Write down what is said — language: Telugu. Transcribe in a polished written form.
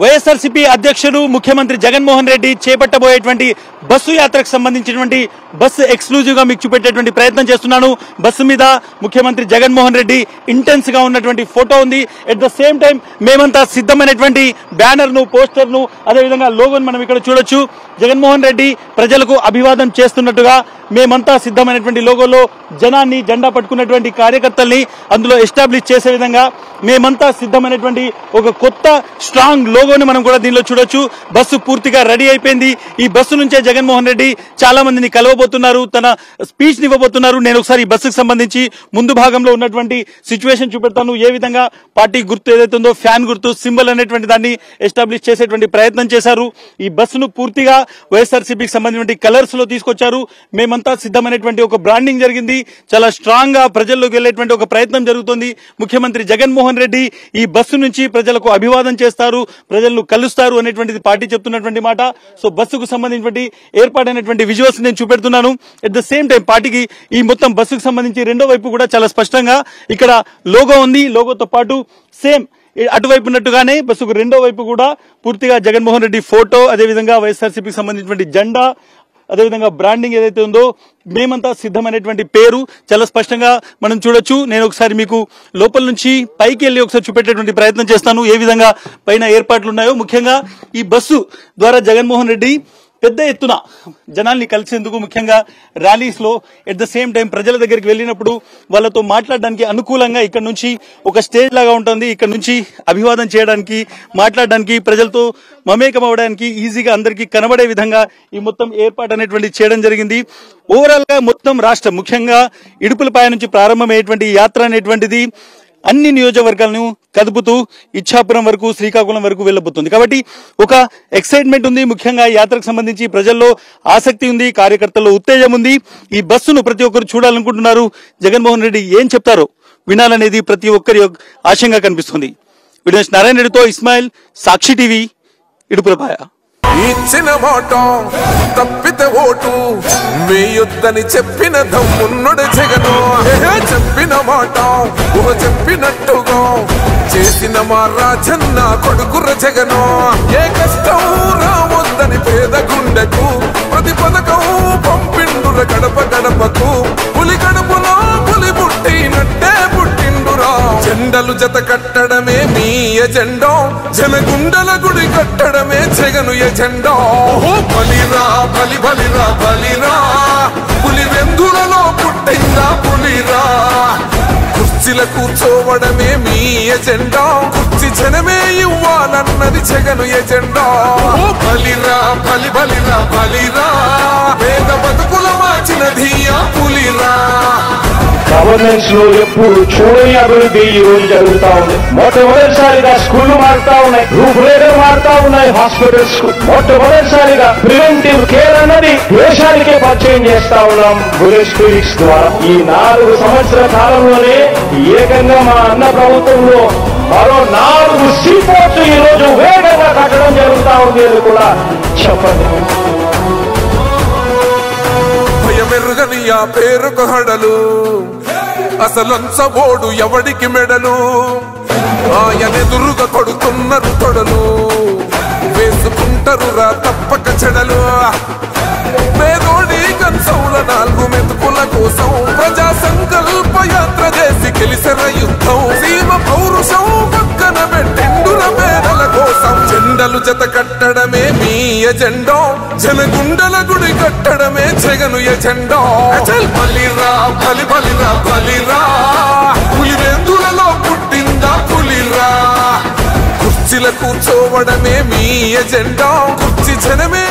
వైఎస్ఆర్సీపీ అధ్యక్షుడు ముఖ్యమంత్రి జగన్మోహన్ రెడ్డి చేపట్టబోయేటువంటి బస్సు యాత్రకు సంబంధించినటువంటి బస్సు ఎక్స్క్లూజివ్ గా మీకు చూపెట్టేటువంటి ప్రయత్నం చేస్తున్నాను. బస్సు మీద ముఖ్యమంత్రి జగన్మోహన్ రెడ్డి ఇంటెన్స్ గా ఉన్నటువంటి ఫోటో ఉంది. ఎట్ ద సేమ్ టైం మేమంతా సిద్ధమైనటువంటి బ్యానర్ ను, పోస్టర్ ను, అదేవిధంగా లోగోను మనం ఇక్కడ చూడొచ్చు. జగన్మోహన్ రెడ్డి ప్రజలకు అభివాదం చేస్తున్నట్టుగా మేమంతా సిద్ధమైనటువంటి లోగోలో జనాన్ని, జెండా పట్టుకున్నటువంటి కార్యకర్తల్ని అందులో ఎస్టాబ్లిష్ చేసే విధంగా మేమంతా సిద్ధమైనటువంటి ఒక కొత్త స్ట్రాంగ్ లోగోని మనం కూడా దీనిలో చూడొచ్చు. బస్సు పూర్తిగా రెడీ అయిపోయింది. ఈ బస్సు నుంచే జగన్మోహన్ రెడ్డి చాలా మందిని కలవబోతున్నారు, తన స్పీచ్ ఇవ్వబోతున్నారు. నేను ఒకసారి ఈ బస్సుకు సంబంధించి ముందు భాగంలో ఉన్నటువంటి సిచ్యువేషన్ చూపెడతాను. ఏ విధంగా పార్టీ గుర్తు ఏదైతే ఉందో, ఫ్యాన్ గుర్తు, సింబల్ అనేటువంటి దాన్ని ఎస్టాబ్లిష్ చేసేటువంటి ప్రయత్నం చేశారు. ఈ బస్సును పూర్తిగా వైఎస్ఆర్సీపీకి సంబంధించిన కలర్స్ లో తీసుకొచ్చారు. మేమంతా సిద్ధమైనటువంటి ఒక బ్రాండింగ్ జరిగింది. చాలా స్ట్రాంగ్ గా ప్రజల్లోకి వెళ్లేటువంటి ఒక ప్రయత్నం జరుగుతుంది. ముఖ్యమంత్రి జగన్మోహన్ రెడ్డి ఈ బస్సు నుంచి ప్రజలకు అభివాదం చేస్తారు, ప్రజలను కలుస్తారు అనేటువంటిది పార్టీ చెప్తున్నటువంటి మాట. సో బస్సుకు సంబంధించినటువంటి ఏర్పాటైనటువంటి విజువల్స్ నేను చూపెడుతున్నాను. ఎట్ ద సేమ్ టైం పార్టీకి ఈ మొత్తం బస్సుకు సంబంధించి రెండో వైపు కూడా చాలా స్పష్టంగా ఇక్కడ లోగో ఉంది. లోగోతో పాటు సేమ్ అటువైపు ఉన్నట్టుగానే బస్సుకు రెండో వైపు కూడా పూర్తిగా జగన్మోహన్ రెడ్డి ఫోటో, అదేవిధంగా వైఎస్ఆర్సీపీకి సంబంధించినటువంటి జెండా, అదేవిధంగా బ్రాండింగ్ ఏదైతే ఉందో, మేమంతా సిద్ధమైనటువంటి పేరు చాలా స్పష్టంగా మనం చూడొచ్చు. నేను ఒకసారి మీకు లోపల నుంచి పైకి వెళ్ళి ఒకసారి చూపెట్టేటువంటి ప్రయత్నం చేస్తాను, ఏ విధంగా పైన ఏర్పాట్లు ఉన్నాయో. ముఖ్యంగా ఈ బస్సు ద్వారా జగన్మోహన్ రెడ్డి పెద్ద ఎత్తున జనాల్ని కలిసేందుకు, ముఖ్యంగా ర్యాలీస్ లో, ఎట్ ద సేమ్ టైం ప్రజల దగ్గరికి వెళ్ళినప్పుడు వాళ్ళతో మాట్లాడడానికి అనుకూలంగా ఇక్కడ నుంచి ఒక స్టేజ్ లాగా ఉంటుంది. ఇక్కడ నుంచి అభివాదం చేయడానికి, మాట్లాడడానికి, ప్రజలతో మమేకం అవడానికి ఈజీగా అందరికీ కనబడే విధంగా ఈ మొత్తం ఏర్పాటు అనేటువంటి చేయడం జరిగింది. ఓవరాల్ గా మొత్తం రాష్ట్రం, ముఖ్యంగా ఇడుపులపాయ నుంచి ప్రారంభమయ్యేటువంటి యాత్ర అనేటువంటిది అన్ని నియోజకవర్గాలను కదుపుతూ ఇచ్చాపురం వరకు, శ్రీకాకుళం వరకు వెళ్లబోతుంది. కాబట్టి ఒక ఎక్సైట్మెంట్ ఉంది. ముఖ్యంగా యాత్రకు సంబంధించి ప్రజల్లో ఆసక్తి ఉంది, కార్యకర్తల్లో ఉత్తేజం ఉంది. ఈ బస్సును ప్రతి ఒక్కరు చూడాలనుకుంటున్నారు. జగన్మోహన్ రెడ్డి ఏం చెప్తారో వినాలనేది ప్రతి ఒక్కరి ఆశంగా కనిపిస్తుంది. వీడియో నారాయణ రెడ్డితో ఇస్మాయిల్, సాక్షి టీవీ, ఇడుపులపాయ. ఇచ్చిన మాట తప్పితే ఓటు వేయొద్దని చెప్పిన దమ్మున్నడు జగను. చెప్పిన మాట చెప్పినట్టుగా చేసిన మా రాజన్న కొడుకుర జగను. ఏ కష్టం రావద్దని పేద గుండెకు ప్రతి పథకం పంపిండుర గడప గడపకు. పులి గడపలో పులి పుట్టినట్టే పుట్టిండురా. జెండలు జత కట్టడమే మీ ఎజెండా, జనగుండల గుడి కట్టడమే జగను ఎజెండా. బలిరా బలి బలిరా బలిరా, పులి వెందులలో పుట్టిందా పులిరా. కుర్చీల కూర్చోవడమే మీ ఎజెండా, కుర్చీ జనమే ఇవ్వాలన్నది జగను ఎజెండా. బలిరా బలి బలిరా బలిరా, పేద బతుకుల మార్చినది ఆ పులిరా. గవర్నెన్స్ లో ఎప్పుడు చూడని అభివృద్ధి ఈ రోజు జరుగుతా ఉంది. మొట్టమొదటిసారిగా స్కూళ్లు మారుతా ఉన్నాయి, రూపురేఖలు మారుతా ఉన్నాయి. హాస్పిటల్స్ కు మొట్టమొదటిసారిగా ప్రివెంటివ్ కేర్ అన్నది దేశానికే పరిచయం చేస్తా ఉన్నాం బుల్లెట్ క్లినిక్స్ ద్వారా. ఈ 4 సంవత్సరాల కాలంలోనే ఏకంగా మా అన్న ప్రభుత్వంలో మరో 4 సీపోర్ట్స్ ఈ రోజు వేగంగా కట్టడం జరుగుతా ఉంది అని కూడా చెప్పండి. భయమెరుగని ఆ పేరుకు హడలు, అసలంచబోడు ఎవడికి మెడలు. ఆయనెదురుగా కొడుతున్నారు తొడలు, వేసుకుంటారు రా తప్పక చెడలు. పేదోడి కన్సౌల 4 మెతుకుల కోసం ప్రజా సంకల్ప యాత్ర చేసి గెలిసిన యుద్ధం. సీమ పౌరుషం పక్కన పెట్టిండుల పేదల కోసం. జెండలు జత కట్టడమే మీ ఎజెండా, జనగుండల గుడి కట్టడమే జగను ఎజెండా. బలిరా బలి బలిరా బలిరా, పులి వెందులలో పుట్టిందా పులిరా. కుర్చీల కూర్చోవడమే మీ ఎజెండా, కుర్చీ జనమే